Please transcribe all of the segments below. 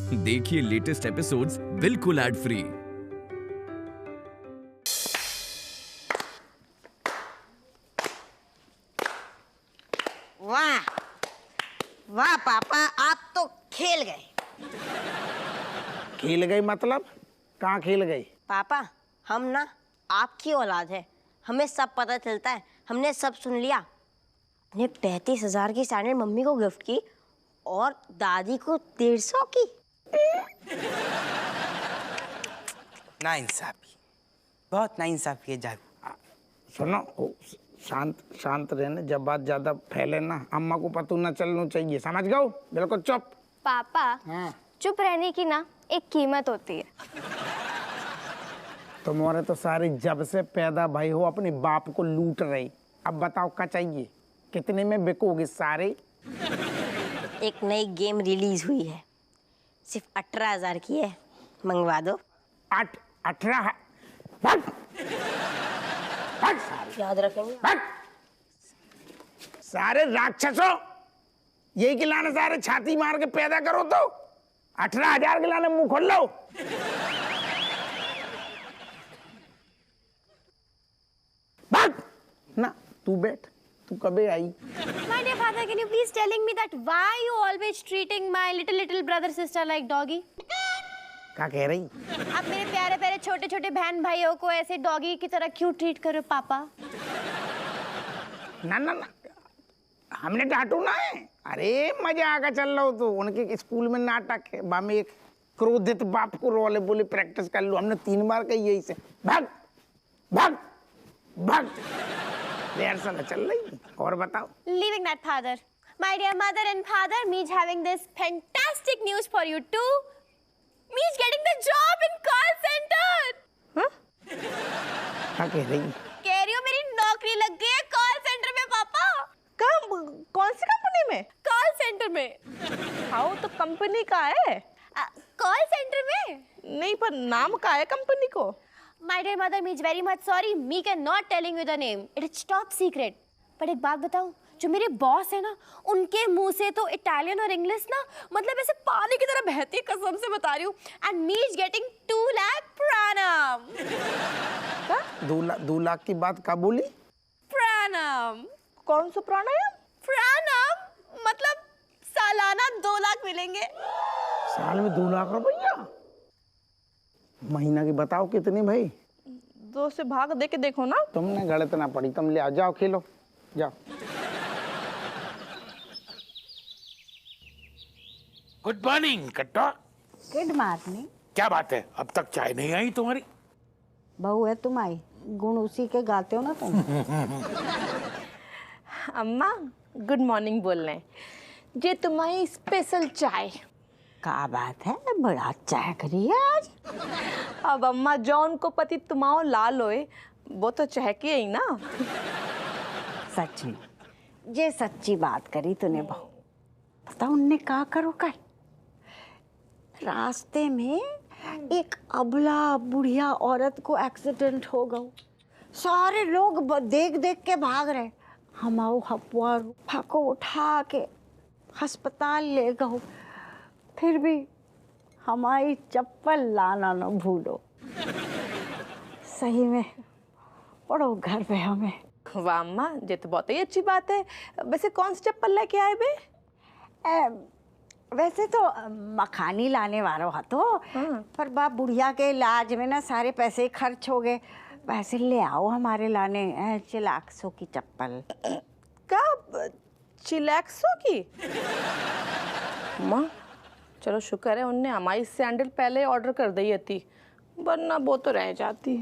देखिए latest episodes बिल्कुल ad free. वाह वाह पापा, आप तो खेल गए। खेल गई मतलब? कहाँ खेल गई? पापा हम ना आपकी औलाद है, हमें सब पता चलता है, हमने सब सुन लिया। ने 35,000 की सैंडल मम्मी को गिफ्ट की और दादी को 150 की। नाइंसाफी, बहुत नाइंसाफी है जादू। सुनो, शांत शांत रहने, जब बात ज्यादा फैले ना अम्मा को पता न चलना चाहिए, समझ गए? बिल्कुल चुप। पापा हाँ। चुप रहने की ना एक कीमत होती है। तुम्हारे तो सारे जब से पैदा भाई हो अपने बाप को लूट रहे, अब बताओ क्या चाहिए? कितने में बिकोगे सारे? एक नई गेम रिलीज हुई है, सिर्फ 18,000 की है, मंगवा दो। 18? याद रखेंगे। सारे राक्षसों, यही खिलाने सारे छाती मार के पैदा करो तो 18,000 के लाने मुंह खोल लो। भाग ना, तू बैठ, तू कभी आई? My dear father, can you please telling me that why you always treating my little brother sister like doggy? क्या कह रही? आप मेरे प्यारे प्यारे छोटे छोटे बहन भाइयों को ऐसे डॉगी की तरह क्यों ट्रीट करो पापा? ना ना ना, हमने डांटू ना है। अरे मजा आगा चल रहा हो तो उनके स्कूल में नाटक है, बा में एक क्रोधित बाप को रोले बोले प्रैक्टिस कर लो, हमने 3 बार कही यही से। भाग भाग भाग, रिहर्सल चल रही। और बताओ। Leaving that father, my dear mother and father, me's having this fantastic news for you too. Me's getting the job in call center. क्या कह रही? कह रही हूँ मेरी नौकरी लग गई है कॉल सेंटर में पापा। कौन सी कंपनी में? कॉल सेंटर में। हाँ तो कंपनी का है? कॉल सेंटर में नहीं, पर नाम का है कंपनी को? My dear mother, me is very much sorry. Me cannot telling you the name. It is top secret. पर एक बात बताऊं, जो मेरे बॉस है ना, उनके मुंह से तो इटालियन और इंग्लिश ना मतलब ऐसे पानी की तरह बहती है, कसम से बता रही हूँ। And me is getting 2 lakh pranam. 2 lakh की बात क्या बोली? Pranam. कौन सा प्राणायाम? Pranam मतलब सालाना 2 लाख मिलेंगे। साल में 2 लाख रुपया? महीना की बताओ कितनी भाई? 2 से भाग दे के देखो ना। तुमने गलत ना पड़ी, तुम ले आओ, जाओ खेलो जाओ। गुड मॉर्निंग कट्टा। Good morning. क्या बात है, अब तक चाय नहीं आई तुम्हारी? बहू है तुम आई, गुण उसी के गाते हो ना तुम। अम्मा गुड मॉर्निंग बोल रहे हैं, ये तुम्हारी स्पेशल चाय। क्या बात है, बड़ा चाय करी है आज। अब अम्मा जॉन को पति तुम्हाओ लाल होए, वो तो चहके ही ना। सच में, ये सच्ची बात करी तूने बहू। पता उनने कहा करो कर, रास्ते में एक अबला बुढ़िया औरत को एक्सीडेंट हो गया, सारे लोग देख देख के भाग रहे, हमाओ हपुआ फाको उठा के अस्पताल ले गए, फिर भी हमारी चप्पल लाना न भूलो। सही में पड़ो घर पे हमें। वाह अम्मा, ये तो बहुत ही अच्छी बात है। वैसे कौन सी चप्पल लेके आए बे? वैसे तो मखानी लाने वाला हा तो, पर बाप बुढ़िया के इलाज में ना सारे पैसे खर्च हो गए, वैसे ले आओ हमारे लाने चिलाक्सो की चप्पल। क्या चिलैक्सो की? माँ चलो शुक्र है उनने हमारी सैंडल पहले ऑर्डर कर दी थी, वरना वो तो रह जाती।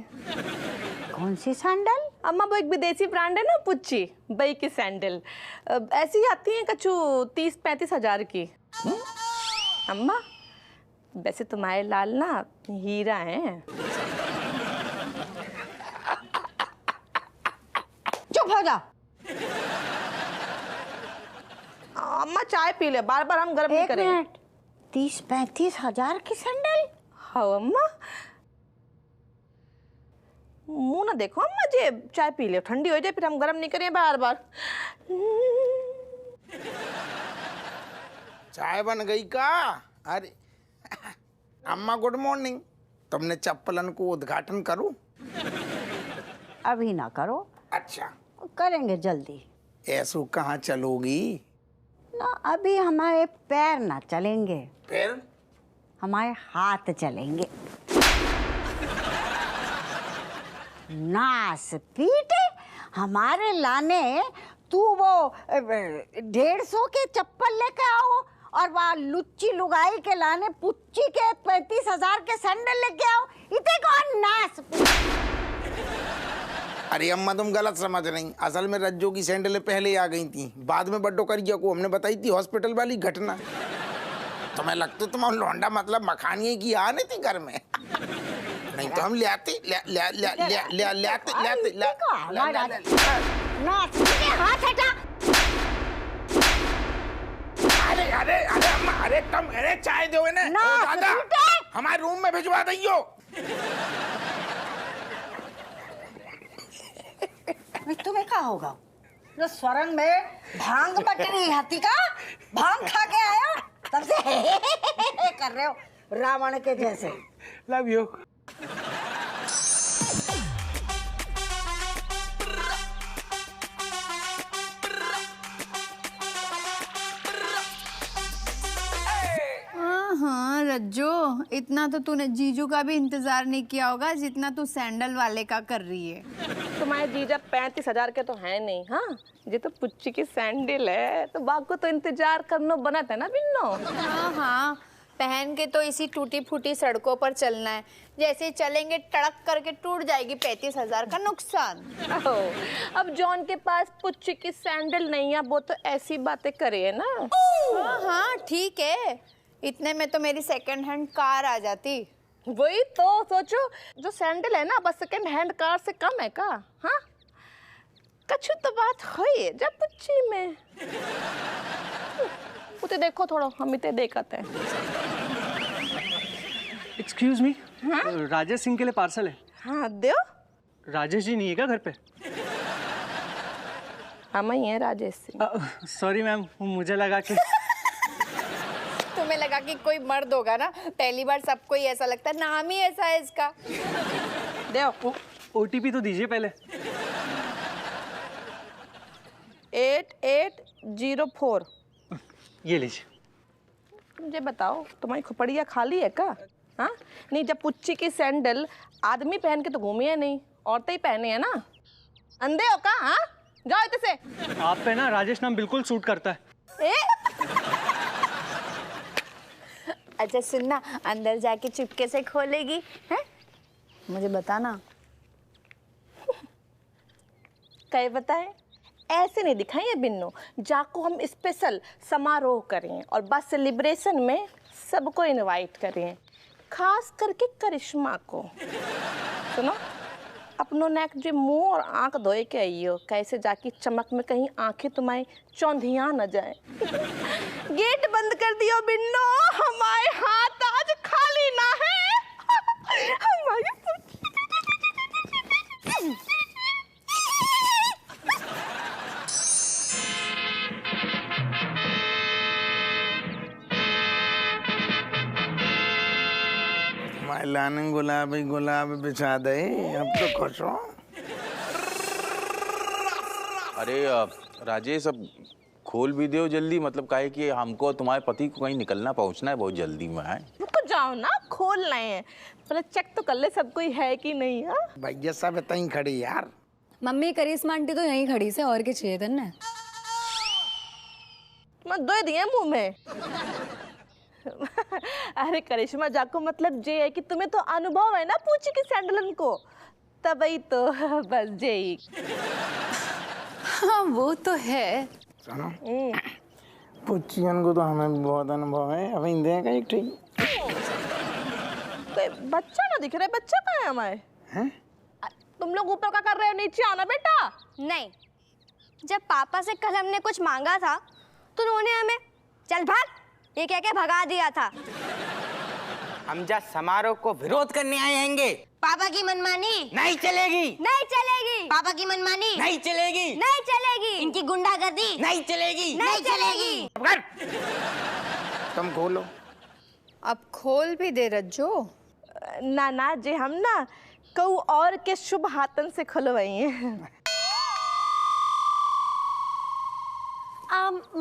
कौन सी सैंडल? अम्मा वो एक विदेशी ब्रांड है ना, पुच्ची बई की सैंडल, ऐसी आती है कछु 30-35 हजार की। अम्मा वैसे तुम्हारे लाल ना हीरा हैं। चुप हो जा। अम्मा चाय पी ले, बार बार हम गर्म नहीं करेंगे। 30-35 हजार की सैंडल? हाँ अम्मा, मुंह ना देखो अम्मा, जे चाय पी ले, ठंडी हो जाए फिर हम गर्म नहीं करें बार बार। चाय बन गई का? अरे अम्मा गुड मॉर्निंग। तुमने चप्पलन को उद्घाटन करूं? अभी ना करो, अच्छा, करेंगे जल्दी। ऐसो कहाँ चलोगी? ना अभी हमारे पैर ना चलेंगे, फिर हमारे हाथ चलेंगे। नास पीटे हमारे लाने तू वो 150 के चप्पल लेके आओ और वहाँ लुच्ची लुगाई के लाने पुच्ची के 35,000 के सैंडल लेके आओ। इतने कौन नास पीटे? अरे अम्मा तुम गलत समझ रही। असल में रज्जो की सैंडलें पहले ही आ गई थी, बाद में बड्डो करिया को हमने बताई थी हॉस्पिटल वाली घटना। तुम्हें लगता तुम लौंडा मतलब मखानिए की आ नहीं थी घर में? नहीं तो हम ले आते हाथ हटा। अरे अरे अरे अम्मा, अरे तुम अरे चाय दो ना दादा, हमारे रूम में भिजवा दियो। तुम्हें क्या होगा? जो स्वरंग में भांग बट रही हाथी का भांग खा के आया तब से कर रहे हो रावण के जैसे। Love you. हाँ रज्जो, इतना तो तूने जीजू का भी इंतजार नहीं किया होगा जितना तू सैंडल वाले का कर रही है। तुम्हारे जीजा 35,000 के तो है नहीं। हाँ, ये तो पुच्ची की सैंडल है, तो बाग को तो इंतजार करना बना था ना बिन्नो। हाँ हाँ, पहन के तो इसी टूटी फूटी सड़कों पर चलना है, जैसे चलेंगे टड़क करके टूट जाएगी 35,000 का नुकसान। अब जॉन के पास पुच्ची की सैंडल नहीं है, वो तो ऐसी बातें करे है ना। हाँ हाँ ठीक है, इतने में तो मेरी सेकंड हैंड कार आ जाती। वही तो सोचो, जो सैंडल है ना बस सेकंड हैंड कार से कम है का? हाँ, कछु तो बात है जब पुच्ची में। उते देखो थोड़ा, हम इते देखते हैं। एक्सक्यूज मी, राजेश सिंह के लिए पार्सल है। हाँ दो। राजेश जी नहीं है क्या घर पे? हम ही हैं राजेश सिंह। सॉरी मैम, मुझे लगा कि तुम्हें लगा कि कोई मर्द होगा ना, पहली बार सबको ही ऐसा लगता है, नाम ही ऐसा है इसका। दो। ओटीपी तो दीजिए पहले। 8804। ये लीजिए। मुझे बताओ, तुम्हारी खोपड़िया खाली है का? हाँ नहीं, जब पुच्ची की सैंडल आदमी पहन के तो घूमी है नहीं, औरतें ही पहने है ना। अंधे हो का? हाँ जाओ इधर से। आप पे ना राजेश नाम बिल्कुल सूट करता है। अच्छा सुनना, अंदर जाके चुपके से खोलेगी हैं? मुझे बताना। कहे बताए? ऐसे नहीं दिखाई है बिन्नो, जाको हम स्पेशल समारोह करें और बस सेलिब्रेशन में सबको इनवाइट करें, खास करके करिश्मा को। सुनो, अपनों ने जो मुंह और आंख धोए के आइयो, कैसे जाके चमक में कहीं आंखें तुम्हारी चौंधिया न जाए। गेट बंद कर दियो बिन्नो, हमारे हाथ आज खाली ना है। हमारी लाने गुलाबी गुलाब बिछा दे, अब तो खुश हो। अरे राजेश, अब खोल भी दो जल्दी, मतलब काहे कि हमको तुम्हारे पति को कहीं निकलना पहुंचना है, बहुत जल्दी में है। रुको जाओ ना, खोल रहे हैं, पहले चेक तो कर ले सब कोई है कि नहीं। है भैया सब तहीं खड़ी यार। मम्मी करिश्मा आंटी तो यहीं खड़ी से, और क्या चाहिए तन्ने? मैं दो दिए मुंह में। अरे करिश्मा जाको मतलब जे है कि तुम्हें तो अनुभव है ना पूछी की सैंडलन को, तभी तो बस जे ही। हाँ वो तो है। सुनो, पुच्चियन को तो हमें बहुत अनुभव है, अब इंदे का एक ठीक। कोई बच्चा ना दिख रहा है, बच्चा कहाँ है हमारे? हैं? तुम लोग ऊपर क्या कर रहे हो, नीचे आना बेटा। नहीं, जब पापा से कल हमने कुछ मांगा था तो उन्होंने हमें चल भाग ये कह के भगा दिया था। हम जा समारोह को विरोध करने आए हैंगे। पापा की मनमानी नहीं चलेगी। नहीं चलेगी। पापा की मनमानी नहीं चलेगी। नहीं चलेगी। इनकी गुंडागर्दी नहीं चलेगी। नहीं चलेगी। तुम खोलो, अब खोल भी दे रज्जो। ना ना जे हम ना कऊ और के शुभ हाथन से खुलवाई हैं।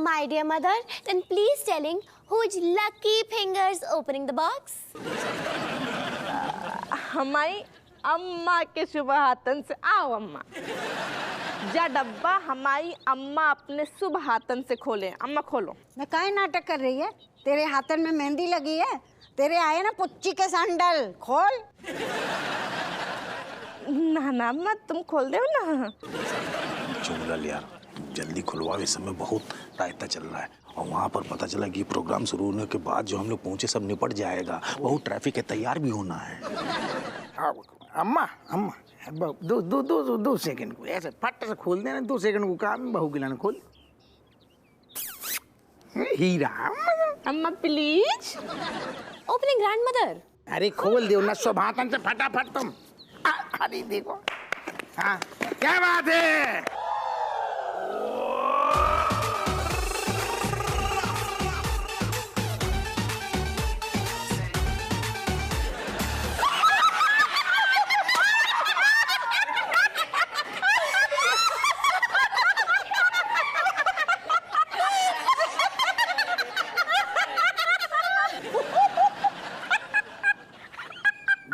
My dear mother, then please telling whose lucky fingers opening the box? हमारी अम्मा के शुभ हाथन से। आओ अम्मा, जा डब्बा हमारी अम्मा अपने शुभ हाथन से खोले। अम्मा खोलो। मैं काहे नाटक कर रही है? तेरे हाथन में मेहंदी लगी है, तेरे आए ना पुच्ची के सैंडल, खोल। ना ना अम्मा तुम खोल दो ना। चुगल यार, जल्दी खुलवा, इस समय बहुत रायता चल रहा है और वहाँ पर पता चला कि प्रोग्राम शुरू होने के बाद जो हम लोग पहुँचे सब निपट जाएगा, बहुत ट्रैफिक है, तैयार भी होना है। अम्मा अम्मा दो सेकंड को ऐसे फट से खोल देना, 2 सेकंड को काम बहू गिलाना, खोल। हीरा अम्मा प्लीज ओपनिंग ग्रैंडमदर। अरे खोल दो ना सब हाथन से फटाफट तुम। अरे देखो, हाँ क्या बात है।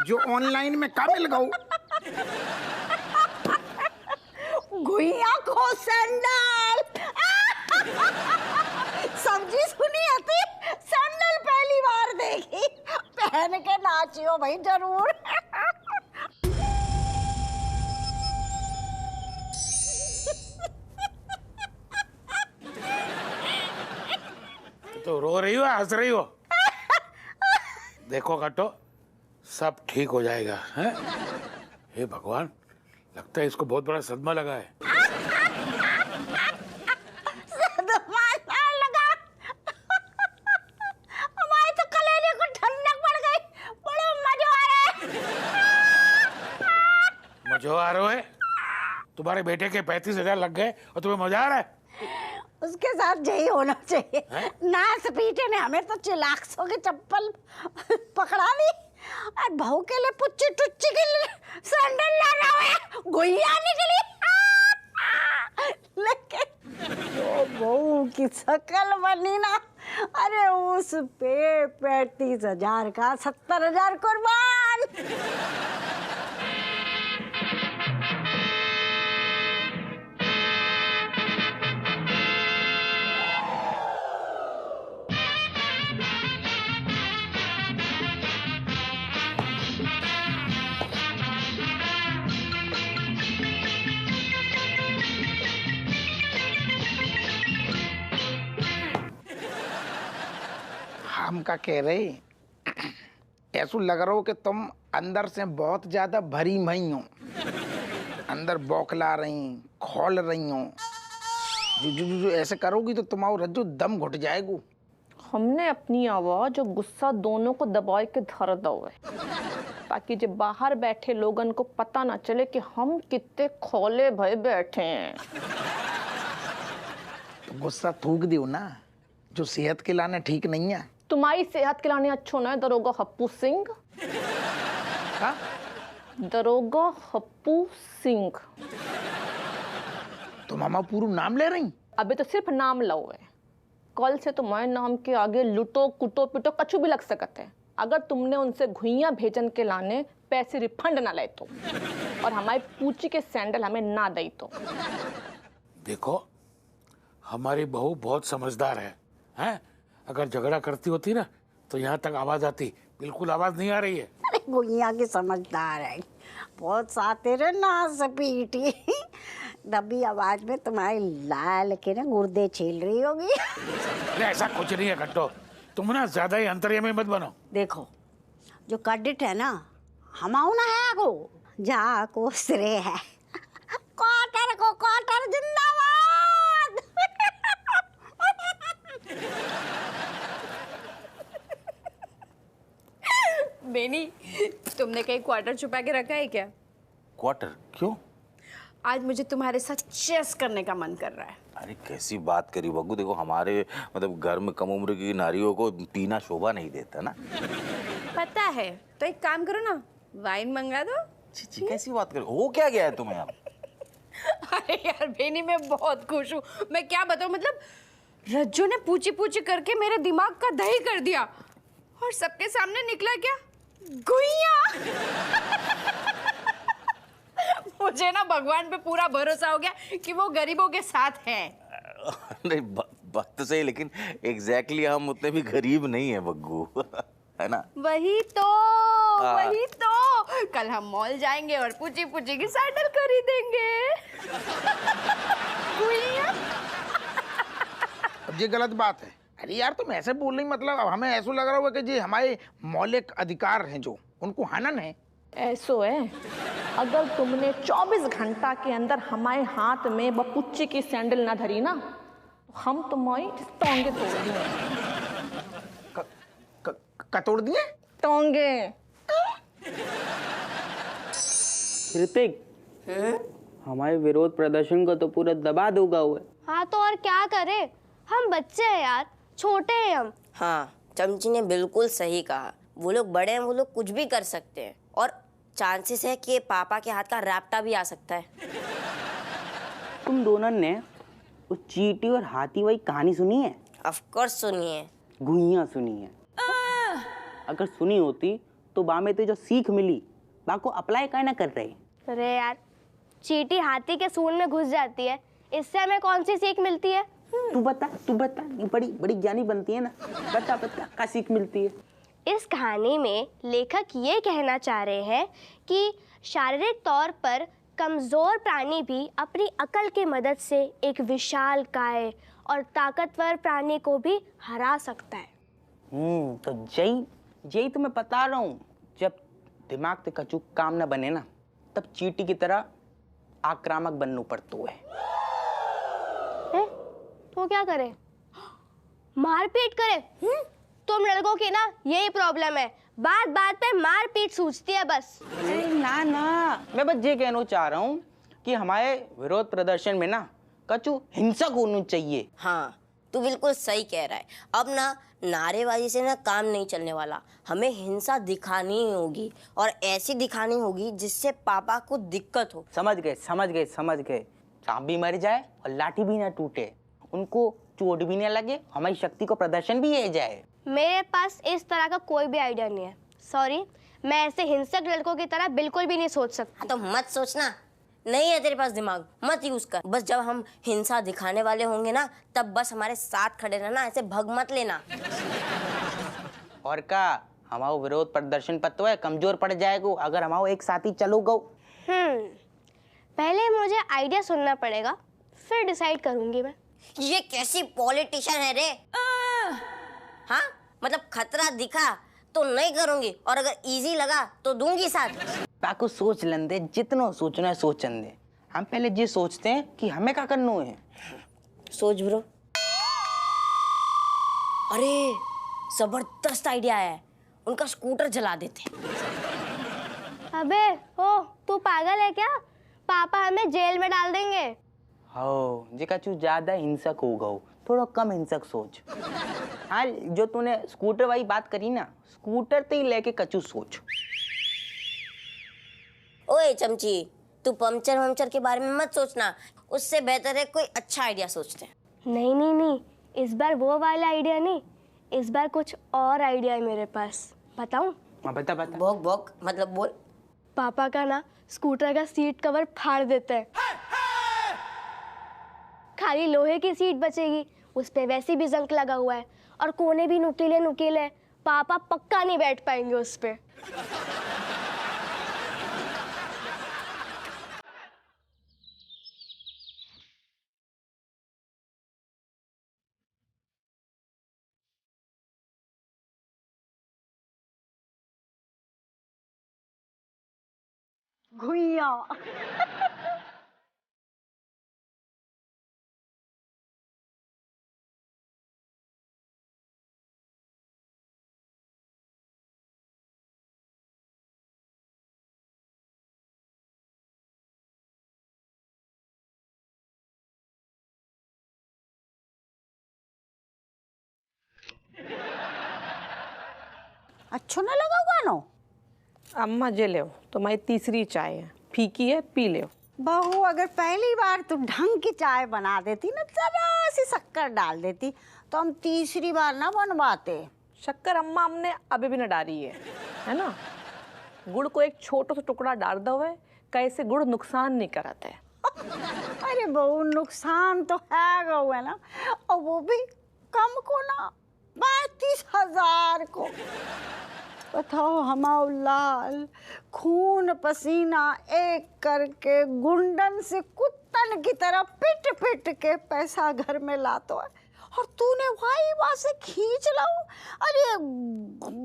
जो ऑनलाइन में का मिल गऊ गुइया को सैंडल। सब्जी सुनी आती, सैंडल पहली बार देखी, पहन के नाचियो भाई जरूर। तो रो रही हो, हंस रही हो? देखो कट्टो, सब ठीक हो जाएगा, हैं? हे भगवान, लगता है इसको बहुत बड़ा सदमा लगा है। सदमा ना लगा, हमारे तो कलेजे को ठंडक पड़ गई, बड़ा मजा आ रहा है। मजा आ रहा है? तुम्हारे बेटे के 35,000 लग गए और तुम्हें मजा आ रहा है? उसके साथ यही होना चाहिए। नास पीटे ने हमें तो चिलाक्सों की चप्पल पकड़ा ली और बहू के लिए पुच्ची टुच्ची के लिए सैंडल लाना है, गुइया निकली। लेकिन जो बहू की शकल बनी ना, अरे उस पे 35,000 का 70,000 कुर्बान। हम का कह रहे, ऐसा लग रहा हो कि तुम अंदर से बहुत ज्यादा भरी मई हो, अंदर बौखला रही, खोल रही हो। जो ऐसे करोगी तो तुम्हारा रज्जू दम घुट जाएगा। हमने अपनी आवाज और गुस्सा दोनों को दबाए के धर दो है, ताकि जब बाहर बैठे लोगन को पता ना चले कि हम कितने खोले भय बैठे हैं। तो गुस्सा थूक दियो ना, जो सेहत के लाने ठीक नहीं है। तुम्हारी सेहत के लाने अच्छो ना है दरोगा हप्पू सिंह। दरोगा हप्पू सिंह। तो मामा पूरा नाम ले रही? अबे तो सिर्फ नाम लो है, कल से तुम्हारे नाम के आगे लुटो कुटो पिटो कछु भी लग सकते हैं, अगर तुमने उनसे घुइयां भेजन के लाने पैसे रिफंड ना ले तो, और हमारी पूची के सैंडल हमें ना दे तो। देखो, हमारी बहू बहुत समझदार है, हैं? अगर झगड़ा करती होती ना तो यहाँ तक आवाज आती, बिल्कुल आवाज नहीं आ रही है। अरे गुइया की समझदार है, बहुत सातिर ना सपीटी, दबी आवाज में तुम्हारी लाल के ना गुर्दे छील रही होगी। अरे ऐसा कुछ नहीं है कट्टो, तुम ना ज्यादा ही अंतर्यामी मत बनो। देखो, जो क्रेडिट है ना हमाऊ ना है को, जा को श्रेय है। क्वार्टर को क्वार्टर जिंदाबाद। बेनी, तुमने कहीं क्वार्टर छुपा के रखा है क्या? क्वार्टर क्यों? आज मुझे तुम्हारे साथ चेस करने का मन कर रहा है। अरे कैसी बात करी बग्गू, देखो हमारे मतलब घर में कम उम्र की नारियों को पीना शोभा नहीं देता ना। पता है, तो एक काम करो ना, वाइन मंगा दो। छी कैसी बात करो, हो क्या गया है तुम्हें अब? अरे यार बेनी, मैं बहुत खुश हूँ। मैं क्या बताऊँ, मतलब रज्जू ने पूछी पूछी करके मेरे दिमाग का दही कर दिया और सबके सामने निकला क्या, गुइया। मुझे ना भगवान पे पूरा भरोसा हो गया कि वो गरीबों के साथ है। नहीं बात तो सही, लेकिन एग्जैक्टली हम उतने भी गरीब नहीं है बग्गू, है ना? वही तो कल हम मॉल जाएंगे और पूछी पूछी की सैंडल खरीदेंगे। अब ये गलत बात है। अरे यार तुम ऐसे बोल रही, मतलब अब हमें ऐसा लग रहा होगा कि जी हमारे मौलिक अधिकार हैं जो, उनको हनन है। ऐसो है, अगर तुमने 24 घंटा के अंदर हमारे हाथ में बपुच्ची की सैंडल ना धरी ना, तो हम तुम्हारी टोंगे तोड़ दिए। तोड़ दिए? टोंगे। ऋतिक, हमारे विरोध प्रदर्शन को तो पूरा दबा दूंगा हुआ। हाँ तो और क्या करें, हम बच्चे हैं यार, छोटे हैं हम। हाँ, चमची ने बिल्कुल सही कहा। वो लोग बड़े हैं, वो लोग कुछ भी कर सकते हैं और चांसेस है कि पापा के हाथ का रैप्टा भी आ सकता है। तुम दोनों ने उस चींटी और हाथी वाली कहानी सुनी है? ऑफ कोर्स सुनी है। गुइयां सुनी है? अगर सुनी होती तो बा में तो जो सीख मिली बा को अप्लाई क्या ना कर रहे। अरे यार, चींटी हाथी के सूंड में घुस जाती है, इससे हमें कौन सी सीख मिलती है? तू बता, बड़ी बड़ी ज्ञानी बनती है ना, बता क्या सीख मिलती है? इस कहानी में लेखक ये कहना चाह रहे हैं कि शारीरिक तौर पर कमजोर प्राणी भी अपनी अकल की मदद से एक विशाल काय और ताकतवर प्राणी को भी हरा सकता है। तो यही तो मैं बता रहा हूँ, जब दिमाग से कछु काम ना बने ना, तब चींटी की तरह आक्रामक बनना पड़ता है। तो क्या करे? मारपीट करे? तुम लड़कों की ना यही प्रॉब्लम है, बात बात पे मारपीट सूझती है बस। ना, मैं बस ये कहना चाह रहा हूँ कि हमारे विरोध प्रदर्शन में ना कछु हिंसक होना चाहिए। हाँ, तू बिल्कुल सही कह रहा है। अब ना नारेबाजी से ना काम नहीं चलने वाला, हमें हिंसा दिखानी ही होगी और ऐसी दिखानी होगी जिससे पापा को दिक्कत हो। समझ गए। सांप भी मर जाए और लाठी भी ना टूटे, उनको चोट भी ना लगे, हमारी शक्ति को प्रदर्शन भी हो जाए। मेरे पास इस तरह का कोई भी आइडिया नहीं है, सॉरी। मैं ऐसे हिंसक लड़कों की तरह बिल्कुल भी नहीं सोच सकती। तो मत सोचना, नहीं है तेरे पास दिमाग, मत यूज कर। बस जब हम हिंसा दिखाने वाले होंगे ना, तब बस हमारे साथ खड़े रहना, ऐसे भग मत लेना। और का हमारा विरोध प्रदर्शन पत्तो है कमजोर पड़ जाएगा अगर हमारा एक साथी चलो गो। पहले मुझे आइडिया सुनना पड़ेगा, फिर डिसाइड करूंगी मैं। ये कैसी पॉलिटिशियन है रे? हाँ, मतलब खतरा दिखा तो नहीं करूंगी और अगर इजी लगा तो दूंगी साथ। ताको सोच लेंदे, जितना सोचना है सोचन दे। हम पहले ये सोचते हैं कि हमें क्या करना है। सोच ब्रो। अरे जबरदस्त आइडिया है, उनका स्कूटर जला देते। अबे ओ, तू पागल है क्या? पापा हमें जेल में डाल देंगे। हो जी कछु ज्यादा हिंसक हो गओ, थोड़ा कम हिंसक सोच। हाँ, जो तूने स्कूटर वाली बात करी ना, स्कूटर ते ही लेके कछु सोच। ओए चमची, तू पंचर वंचर के बारे में मत सोचना, उससे बेहतर है कोई अच्छा आइडिया सोचते हैं। नहीं, इस बार वो वाला आइडिया नहीं, इस बार कुछ और आइडिया है मेरे पास। बताऊं? बता। भोग मतलब बोल। पापा का ना स्कूटर का सीट कवर फाड़ देते हैं, खाली लोहे की सीट बचेगी, उस पे वैसे भी जंग लगा हुआ है और कोने भी नुकीले। पापा पक्का नहीं बैठ पाएंगे उस पे। अच्छो न लगा गानो? अम्मा जे ले तुम्हारी तीसरी चाय है, फीकी है, पी ले। बहू अगर पहली बार तुम ढंग की चाय बना देती ना, जरा सी शक्कर डाल देती, तो हम तीसरी बार ना बनवाते। शक्कर अम्मा हमने अभी भी न डाली है ना। गुड़ को एक छोटा सा टुकड़ा डाल दो है, कैसे गुड़ नुकसान नहीं कराता है। अरे बहू नुकसान तो है गौ है ना, और वो भी कम को ना 35,000 को। बताओ हमाओ लाल खून पसीना एक करके गुंडन से कुत्तन की तरह पिट पिट के पैसा घर में लातो है, और तूने भाई वहां से खींच लाओ। अरे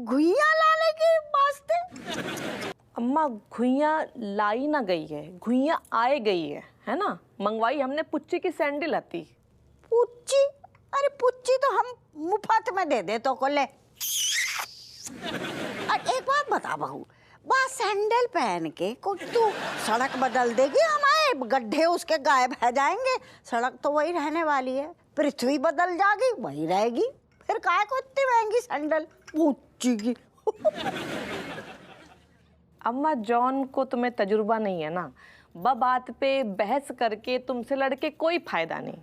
घुइया लाने के वास्ते। अम्मा घुइया लाई ना गई है, घुइया आए गई है ना। मंगवाई हमने पुच्ची की सैंडल आती। पुच्ची? अरे पुच्ची तो हम मुफ्त में दे दे तो को ले। और एक बात बता बहू, बा सैंडल पहन के को तू सड़क बदल देगी? हमारे गड्ढे उसके गायब हो जाएंगे। सड़क तो वही रहने वाली है, पृथ्वी बदल जाएगी वही रहेगी। फिर काहे को इतनी महंगी सैंडल पुच्ची की? अम्मा जॉन को तुम्हें तजुर्बा नहीं है ना, बात पे बहस करके तुमसे लड़के कोई फायदा नहीं।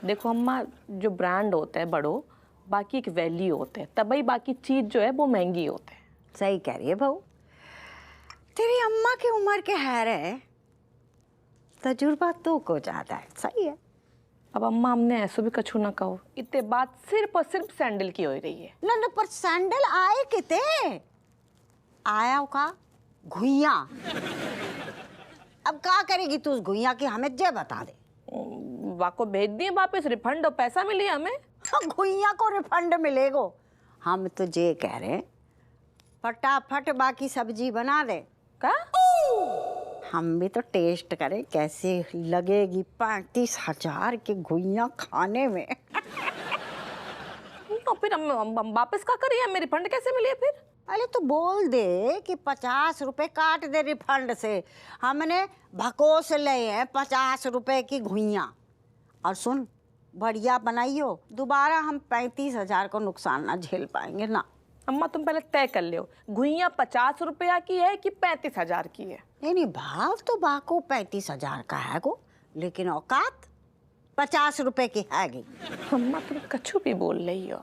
देखो अम्मा, जो ब्रांड होता है बड़ो, बाकी एक वैल्यू होता है, तभी बाकी चीज जो है वो महंगी होती है। सही कह रही है बहू, तेरी अम्मा की उम्र के है रे, तजुर्बा तो को ज्यादा है। सही है। अब अम्मा हमने ऐसा भी कछु ना कहो, इतने बात सिर्फ और सिर्फ सैंडल की हो रही है। ना पर सैंडल आए किते आया का घुइया। अब क्या करेगी तू उस घुइया की, हमें जे बता दे। वाको भेज दिए वापस, रिफंड और पैसा मिले हमें। घुइया को रिफंड मिलेगो? हम तो जे कह रहे फटाफट बाकी सब्जी बना दे। का? हम भी तो टेस्ट करें कैसे लगेगी 35,000 की घुइया खाने में। तो फिर हम वापस का करिए, हमें रिफंड कैसे मिले फिर? अरे तो बोल दे कि 50 रुपए काट दे रिफंड से, हमने भकोस ले हैं 50 रुपए की घुइया। और सुन, बढ़िया बनाइयो, दोबारा हम 35,000 को नुकसान ना झेल पाएंगे ना। अम्मा तुम पहले तय कर लियो, घुइया 50 रुपया की है कि 35,000 की है? नहीं भाव तो बाको 35,000 का है गो, लेकिन औकात 50 रुपए की हैगी। अम्मा तुम कछु भी बोल रही हो।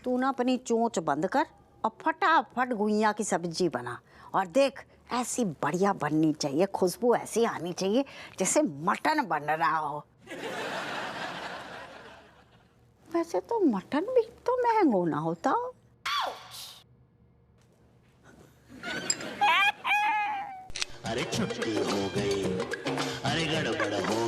तू ना अपनी चोंच बंद कर और फटाफट घुइया की सब्जी बना, और देख ऐसी बढ़िया बननी चाहिए, खुशबू ऐसी आनी चाहिए जैसे मटन बन रहा हो। वैसे तो मटन भी तो महंगा ना होता। अरे छुट्टी हो गई, अरे गड़बड़ हो